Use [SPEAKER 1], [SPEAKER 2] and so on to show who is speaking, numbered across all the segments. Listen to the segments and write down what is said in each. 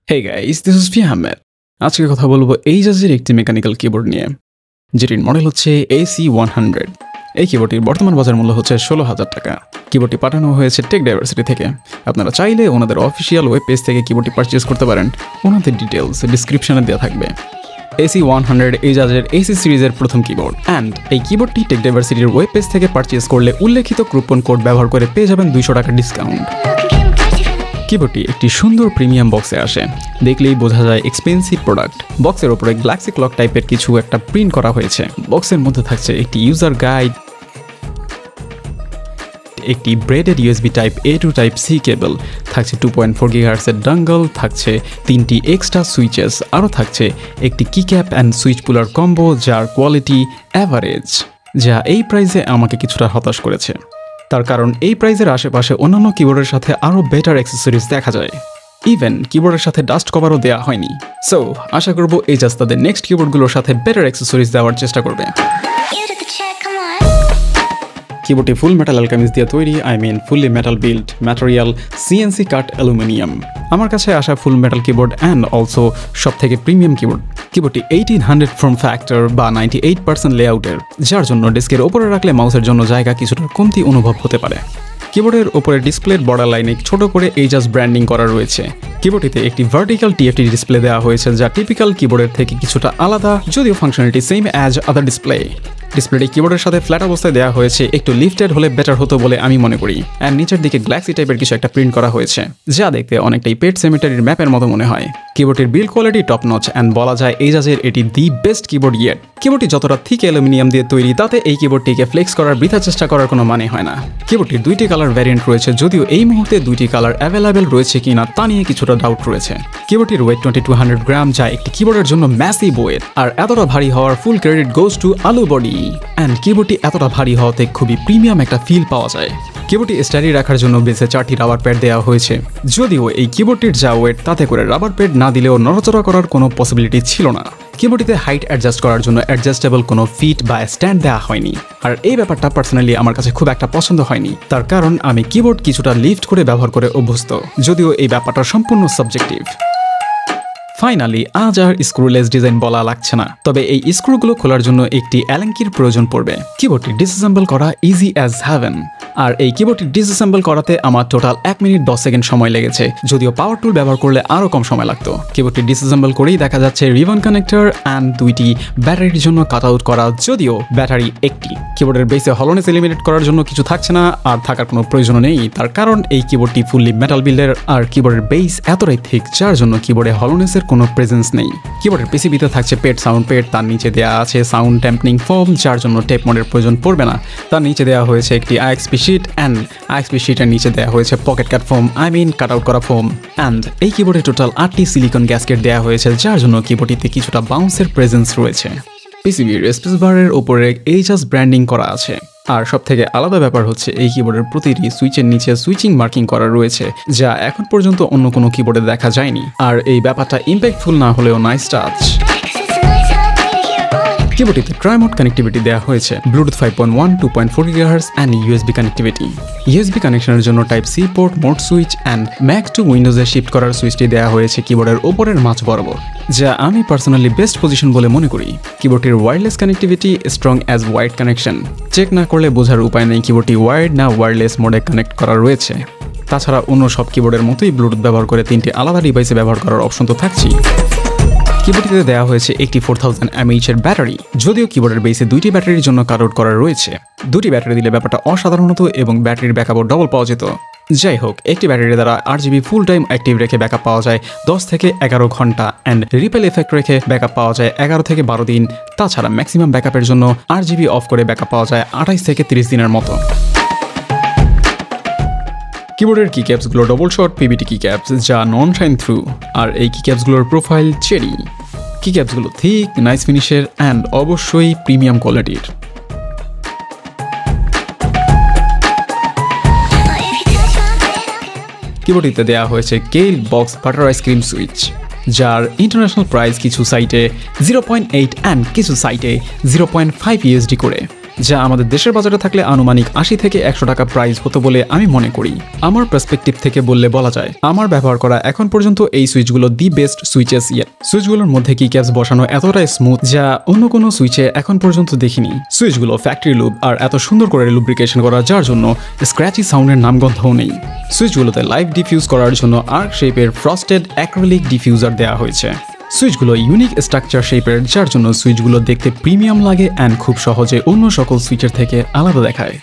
[SPEAKER 1] Hey guys, this is Fihamed. আজকে কথা বলবো এইজাজের একটি মেকানিক্যাল কিবোর্ড নিয়ে, যেটির মডেল হচ্ছে AC100। এই কিবোর্ডটির বর্তমান বাজার মূল্য হচ্ছে 16,000 টাকা। কিবোর্ডটি পাঠানো হয়েছে টেক ডাইভার্সিটি থেকে। আপনারা চাইলে ওনাদের অফিসিয়াল ওয়েব পেজ থেকে কিবোর্ডটি পারচেজ করতে পারেন। ওনাদের ডিটেলস ডিসক্রিপশনে দেওয়া থাকবে। AC100 এইজাজের AC সিরিজের প্রথম কিবোর্ড, অ্যান্ড এই কিবোর্ডটি টেক ডাইভার্সিটির ওয়েব পেজ থেকে পারচেজ করলে উল্লেখিত কুপন কোড ব্যবহার করে পেয়ে যাবেন 200 টাকা ডিসকাউন্ট। কিবোর্ডটি একটি সুন্দর প্রিমিয়াম বক্সে আসে, দেখলেই বোঝা যায় এক্সপেন্সিভ প্রোডাক্ট। বক্সের ওপরে গ্যালাক্সি ক্লক টাইপের কিছু একটা প্রিন্ট করা হয়েছে। বক্সের মধ্যে থাকছে একটি ইউজার গাইড, একটি braided USB type A to type C কেবল, থাকছে 2.4 GHz এর ডাঙ্গল, থাকছে 3টি এক্সট্রা সুইচেস, আরও থাকছে একটি কিক্যাপ অ্যান্ড সুইচ পুলার কম্বো, যার কোয়ালিটি অ্যাভারেজ, যা এই প্রাইসে আমাকে কিছুটা হতাশ করেছে। তার কারণ এই প্রাইজের আশেপাশে অন্যান্য কিবোর্ডের সাথে আরও বেটার অ্যাক্সেসরিজ দেখা যায়। ইভেন কিবোর্ডের সাথে ডাস্ট কভারও দেওয়া হয়নি। সো আশা করব এইজাজ তাদের নেক্সট কিবোর্ডগুলোর সাথে বেটার অ্যাক্সেসরিজ দেওয়ার চেষ্টা করবে। কিবোর্ডটি ফুল মেটাল অ্যালকামিজ দিয়ে তৈরি, fully metal build material, CNC কাট অ্যালুমিনিয়াম। আমার কাছে আসা ফুল মেটাল কিবোর্ড অ্যান্ড অলসো সব থেকে প্রিমিয়াম কিবোর্ড। কিবোর্ডটি 1800 ফর্ম ফ্যাক্টর বা 98% লেআউটের, যার জন্য ডেস্কের ওপরে রাখলে মাউসের জন্য জায়গা কিছুটা কমতি অনুভব হতে পারে। কিবোর্ডের ওপরে ডিসপ্লের বর্ডার লাইনে ছোট করে এইজাজ ব্র্যান্ডিং করা রয়েছে। কিবোর্ডটিতে একটি ভার্টিক্যাল TFT ডিসপ্লে দেওয়া হয়েছে, যা টিপিক্যাল কিবোর্ডের থেকে কিছুটা আলাদা, যদিও ফাংশনালিটি সেম অ্যাজ আদার ডিসপ্লে। ডিসপ্লেটি কিবোর্ডের সাথে ফ্ল্যাট অবস্থায় দেওয়া হয়েছে, একটু লিফটেড হলে বেটার হতো বলে আমি মনে করি। অ্যান্ড নিচের দিকে গ্যালাক্সি টাইপের কিছু একটা প্রিন্ট করা হয়েছে, যা দেখতে অনেকটাই পেট সেমেটারির ম্যাপের মতো মনে হয়। কিবোর্ডটির build quality top notch, and বলা যায় এইজাজের এটি দি বেস্ট কিবোর্ড ইয়েট। কিবোর্ডটি যতটা থিক অ্যালুমিনিয়াম দিয়ে তৈরি, তাতে এই কিবোর্ডটিকে ফ্লেক্স করার বৃথা চেষ্টা করার কোনো মানে হয় না। কিবোর্ডটির 2টি কালার ভ্যারিয়েন্ট রয়েছে, যদিও এই মুহূর্তে 2টি কালার অ্যাভেলেবেল রয়েছে কিনা তা নিয়ে কিছুটা ডাউট রয়েছে। কিবোর্ডটির ওয়েট 2200 গ্রাম, যা একটি কিবোর্ডের জন্য ম্যাসিভ ওয়েট। আর এতটা ভারী হওয়ার ফুল ক্রেডিট গোজ টু আলু বডি। অ্যান্ড কিবোর্ডটি এতটা ভারী হওয়াতে খুবই প্রিমিয়াম একটা ফিল পাওয়া যায়। কিবোর্ডটি স্টাডি রাখার জন্য বেসে 4টি রাবার প্যাড দেওয়া হয়েছে, যদিও এই কিবোর্ডটির যা ওয়েট তাতে করে রাবার প্যাড না দিলেও নড়াচড়া করার কোনো পসিবিলিটি ছিল না। কিবোর্ডটিতে হাইট অ্যাডজাস্ট করার জন্য অ্যাডজাস্টেবল কোনো ফিট বা স্ট্যান্ড দেওয়া হয়নি, আর এই ব্যাপারটা পার্সোনালি আমার কাছে খুব একটা পছন্দ হয়নি। তার কারণ আমি কিবোর্ড কিছুটা লিফট করে ব্যবহার করে অভ্যস্ত, যদিও এই ব্যাপারটা সম্পূর্ণ সাবজেক্টিভ। ফাইনালি আজ আর স্ক্রুলেস ডিজাইন বলা লাগছে না, তবে এই স্ক্রুগুলো খোলার জন্য একটি অ্যালেঙ্কির প্রয়োজন পড়বে। কিবোর্ডটি ডিসঅ্যাসেম্বল করা ইজি অ্যাজ হ্যাভেন, আর এই কিবোর্ডটি ডিসঅ্যাসেম্বল করাতে আমার টোটাল 1 মিনিট 10 সেকেন্ড সময় লেগেছে, যদিও পাওয়ার টুল ব্যবহার করলে আরও কম সময় লাগতো। কিবোর্ডটি ডিসঅ্যাসেম্বল করেই দেখা যাচ্ছে রিবন কানেক্টর অ্যান্ড 2টি ব্যাটারির জন্য কাট আউট করা, যদিও ব্যাটারি একটি। কিবোর্ডের বেসে হলোনেস এলিমিনেট করার জন্য কিছু থাকছে না, আর থাকার কোনো প্রয়োজন নেই। তার কারণ এই কিবোর্ডটি ফুললি মেটাল বিল্ডের, আর কিবোর্ডের বেস এতটাই থিক, যার জন্য কিবোর্ডে হলোনেসের কোনো প্রেজেন্স নেই। কিবোর্ডের পিসিবিতে থাকছে পেড সাউন্ড পেড, তার নিচে দেওয়া আছে সাউন্ড ট্যাম্পনিং ফোম, যার জন্য টেপ মোডের প্রয়োজন পড়বে না। তার নিচে দেওয়া হয়েছে একটি IXP শিট, অ্যান্ড IXP শিটের নিচে দেওয়া হয়েছে পকেট কাট ফোম, কাট আউট করা ফোম। অ্যান্ড এই কিবোর্ডে টোটাল 8টি সিলিকন গ্যাসকেট দেওয়া হয়েছে, যার জন্য কিবোর্ডটিতে কিছুটা বাউন্সের প্রেজেন্স রয়েছে। পিসিবির স্পেস বারের ওপরে এইজাজ ব্র্যান্ডিং করা আছে। আর সব থেকে আলাদা ব্যাপার হচ্ছে এই কিবোর্ডের প্রতিটি সুইচের নিচে সুইচিং মার্কিং করা রয়েছে, যা এখন পর্যন্ত অন্য কোনো কিবোর্ডে দেখা যায়নি। আর এই ব্যাপারটা ইম্প্যাক্টফুল না হলেও নাইস টাচ। কিবোর্ডটিতে ট্রাইমোড কানেক্টিভিটি দেওয়া হয়েছে, Bluetooth 5.1, 2.4 GHz and USB connectivity. USB কানেকশনের জন্য type C port, mode switch and Mac to উইন্ডোজে শিফট করার সুইচটি দেওয়া হয়েছে কিবোর্ডের ওপরের মাঝ বরাবর, যা আমি পার্সোনালি বেস্ট পজিশন বলে মনে করি। কিবোর্ডটির wireless connectivity strong as wired connection. Check না করলে বোঝার উপায় নেই কিবোর্ডটি ওয়াইড না ওয়্যারলেস মোডে কানেক্ট করা রয়েছে। তাছাড়া অন্য সব কিবোর্ডের মতোই ব্লুটুথ ব্যবহার করে 3টি আলাদা ডিভাইসে ব্যবহার করার অপশন তো থাকছেই। কিবোর্ডটিতে দেওয়া হয়েছে একটি 4000 mAh এর ব্যাটারি, যদিও কিবোর্ডের বেসে 2টি ব্যাটারির জন্য কাট আউট করা রয়েছে। 2টি ব্যাটারি দিলে ব্যাপারটা অসাধারণ হতো এবং ব্যাটারির ব্যাকআপও ডবল পাওয়া যেত। যাই হোক, একটি ব্যাটারির দ্বারা RGB ফুল টাইম অ্যাক্টিভ রেখে ব্যাকআপ পাওয়া যায় 10 থেকে 11 ঘন্টা, অ্যান্ড রিপেল এফেক্ট রেখে ব্যাকআপ পাওয়া যায় 11 থেকে 12 দিন। তাছাড়া ম্যাক্সিমাম ব্যাকআপের জন্য RGB অফ করে ব্যাকআপ পাওয়া যায় 28 থেকে 30 দিনের মতো। কিবোর্ডের কিক্যাপসগুলো ডবল শট PBT কিক্যাপস, যা নন শাইন থ্রু, আর এই কিক্যাপসগুলোর প্রোফাইল চেরি। কিক্যাপসগুলো থিক, নাইস ফিনিশের অ্যান্ড অবশ্যই প্রিমিয়াম কোয়ালিটির। কিবোর্ডটিতে দেওয়া হয়েছে Kailh box butter ice cream switch, যার ইন্টারন্যাশনাল প্রাইস কিছু সাইটে 0.8 অ্যান্ড কিছু সাইটে 0.5 USD করে। যা আমাদের দেশের বাজারে থাকলে আনুমানিক 80 থেকে 100 টাকা প্রাইস হতো বলে আমি মনে করি। আমার পার্সপেক্টিভ থেকে বললে বলা যায় আমার ব্যবহার করা এখন পর্যন্ত এই সুইচগুলো দি বেস্ট সুইচেস ইয়েট। সুইচগুলোর মধ্যে কি ক্যাপস বসানো এতটাই স্মুথ যা অন্য কোনো সুইচে এখন পর্যন্ত দেখিনি। সুইচগুলো ফ্যাক্টরি লুব আর এত সুন্দর করে লুব্রিকেশন করা যার জন্য স্ক্র্যাচি সাউন্ডের নামগন্ধও নেই। সুইচগুলোতে লাইভ ডিফিউজ করার জন্য আর্ক শেপের ফ্রস্টেড অ্যাক্রিলিক ডিফিউজার দেওয়া হয়েছে। সুইচগুলো ইউনিক স্ট্রাকচার শেপের যার জন্য সুইচগুলো দেখতে প্রিমিয়াম লাগে অ্যান্ড খুব সহজে অন্য সকল সুইচের থেকে আলাদা দেখায়।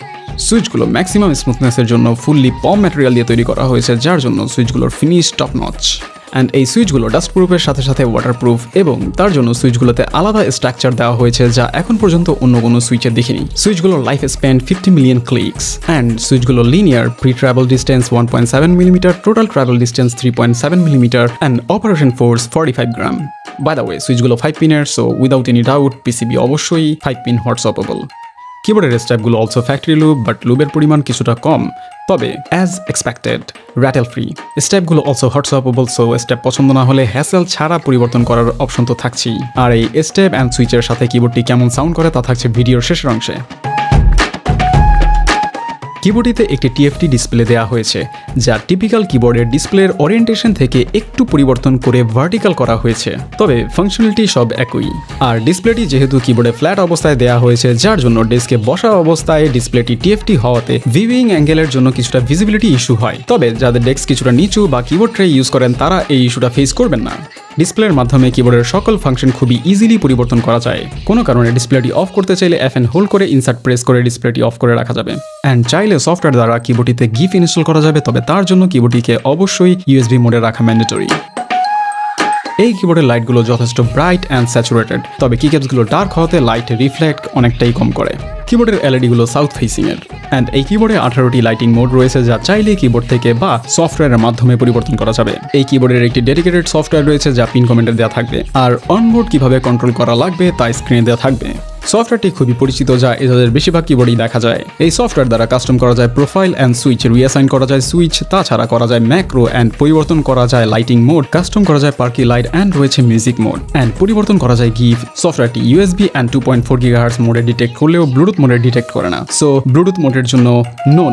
[SPEAKER 1] সুইচগুলো ম্যাক্সিমাম স্মুথনেসের জন্য ফুললি পম ম্যাটেরিয়াল দিয়ে তৈরি করা হয়েছে যার জন্য সুইচগুলোর ফিনিশ টপ নচ। অ্যান্ড এই সুইচগুলো ডাস্ট প্রুফের সাথে সাথে ওয়াটারপ্রুফ এবং তার জন্য সুইচগুলোতে আলাদা স্ট্রাকচার দেওয়া হয়েছে যা এখন পর্যন্ত অন্য কোনো সুইচে দেখিনি। সুইচগুলোর life span 50 million clicks and সুইচগুলো linear, pre travel distance 1.7 millimetre, total travel distance 3.7 millimetre and operation force 45 gram. By the way সুইচগুলো 5 পিনের, so without any doubt PCB অবশ্যই 5 পিন হট সপেবল। কিবোর্ডের স্ট্যাপগুলো অলসো ফ্যাক্টরি লুব, বাট লুবের পরিমাণ কিছুটা কম, তবে অ্যাজ এক্সপেক্টেড র্যাটেল ফ্রি। স্টেপগুলো also hot swappable, so stab পছন্দ না হলে হ্যাসেল ছাড়া পরিবর্তন করার অপশন তো থাকছেই। আর এই স্টেপ অ্যান্ড সুইচের সাথে কিবোর্ডটি কেমন সাউন্ড করে তা থাকছে ভিডিওর শেষের অংশে। কিবোর্ডটিতে একটি টিএফটি ডিসপ্লে দেওয়া হয়েছে যা টিপিক্যাল কিবোর্ডের ডিসপ্লের ওরিয়েন্টেশন থেকে একটু পরিবর্তন করে ভার্টিক্যাল করা হয়েছে, তবে ফাংশনালিটি সব একই। আর ডিসপ্লেটি যেহেতু কিবোর্ডে ফ্ল্যাট অবস্থায় দেওয়া হয়েছে যার জন্য ডেস্কে বসা অবস্থায় ডিসপ্লেটি টিএফটি হওয়াতে ভিউইং অ্যাঙ্গেলের জন্য কিছুটা ভিজিবিলিটি ইস্যু হয়, তবে যাদের ডেস্ক কিছুটা নিচু বা কিবোর্ড ট্রে ইউজ করেন তারা এই ইস্যুটা ফেস করবেন না। ডিসপ্লের মাধ্যমে কিবোর্ডের সকল ফাংশন খুবই ইজিলি পরিবর্তন করা যায়। কোনো কারণে ডিসপ্লেটি অফ করতে চাইলে FN হোল্ড করে ইনসার্ট প্রেস করে ডিসপ্লেটি অফ করে রাখা যাবে। অ্যান্ড চাইলে সফটওয়্যার দ্বারা কিবোর্ডটিতে গিফ ইনস্টল করা যাবে, তবে তার জন্য কিবোর্ডটিকে অবশ্যই USB মোডে রাখা ম্যান্ডেটরি। এই কিবোর্ডের লাইটগুলো যথেষ্ট ব্রাইট অ্যান্ড স্যাচুরেটেড, তবে কিক্যাপসগুলো ডার্ক হওয়াতে লাইট রিফ্লেক্ট অনেকটাই কম করে। কিবোর্ডের এলইডিগুলো সাউথ ফেসিং এর অ্যান্ড এই কিবোর্ডে 18টি লাইটিং মোড রয়েছে যা চাইলে কিবোর্ড থেকে বা সফটওয়্যারের মাধ্যমে পরিবর্তন করা যাবে। এই কিবোর্ডের একটি ডেডিকেটেড সফটওয়্যার রয়েছে যা পিন কমেন্টে দেওয়া থাকবে, আর অনবোর্ড কিভাবে কন্ট্রোল করা লাগবে তা স্ক্রিনে দেওয়া থাকবে। সফটওয়্যারটি খুবই পরিচিত যা এদের বেশিরভাগ কিবোর্ডেই দেখা যায়। এই সফটওয়্যার দ্বারা কাস্টম করা যায় প্রোফাইল অ্যান্ড সুইচ, রিঅ্যাসাইন করা যায় সুইচ, তাছাড়া করা যায় ম্যাক্রো অ্যান্ড পরিবর্তন করা যায় লাইটিং মোড, কাস্টম করা যায় পার্কি লাইট অ্যান্ড রয়েছে মিউজিক মোড অ্যান্ড পরিবর্তন করা যায় গিফ। সফটওয়্যারটি USB অ্যান্ড 2.4 GHz মোডে ডিটেক্ট করলেও ব্লুটুথ মোডে ডিটেক্ট করে না, সো ব্লুটুথ মোডের জন্য নো।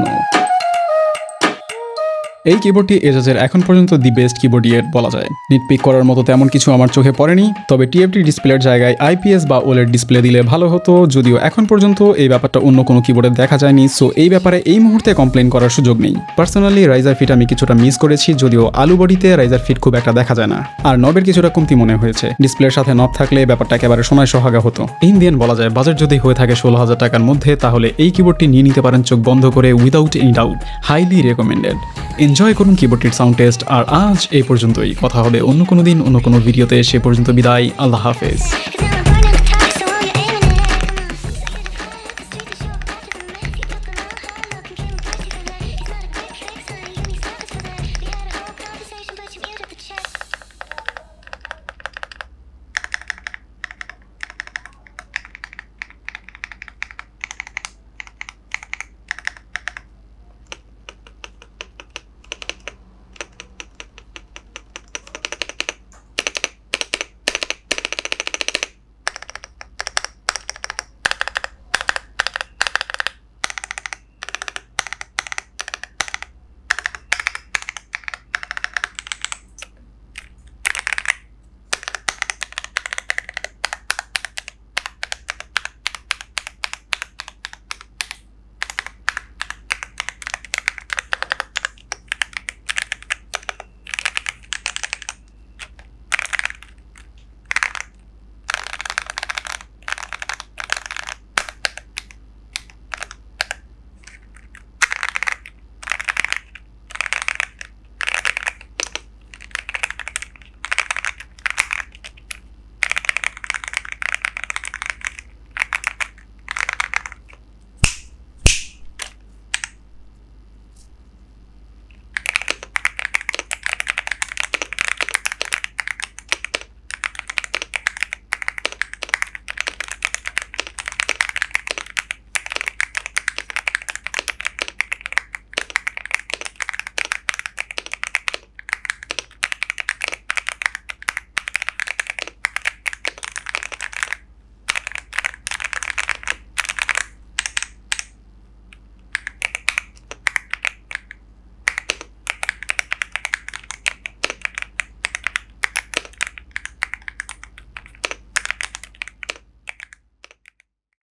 [SPEAKER 1] এই কিবোর্ডটি এজাজের এখন পর্যন্ত দি বেস্ট কিবোর্ড ইয়েট বলা যায়। নিটপিক করার মতো তেমন কিছু আমার চোখে পড়েনি, তবে টিএফটি ডিসপ্লের জায়গায় IPS বা OLED ডিসপ্লে দিলে ভালো হতো, যদিও এখন পর্যন্ত এই ব্যাপারটা অন্য কোনো কিবোর্ডে দেখা যায়নি, সো এই ব্যাপারে এই মুহূর্তে কমপ্লেন করার সুযোগ নেই। পার্সোনালি রাইজার ফিট আমি কিছুটা মিস করেছি, যদিও আলু বডিতে রাইজার ফিট খুব একটা দেখা যায় না, আর নবের কিছুটা কমতি মনে হয়েছে। ডিসপ্লের সাথে নব থাকলে ব্যাপারটা একেবারে সময় সোহাগা হতো। ইন্ডিয়ান বলা যায় বাজেট যদি হয়ে থাকে 16,000 টাকার মধ্যে, তাহলে এই কিবোর্ডটি নিয়ে নিতে পারেন চোখ বন্ধ করে, without any doubt. Highly recommended. Enjoy করুন কিবোর্ডটির সাউন্ড টেস্ট। আর আজ এই পর্যন্তই, কথা হবে অন্য কোনো দিন অন্য কোনো ভিডিওতে। সে পর্যন্ত বিদায়, আল্লাহ হাফেজ।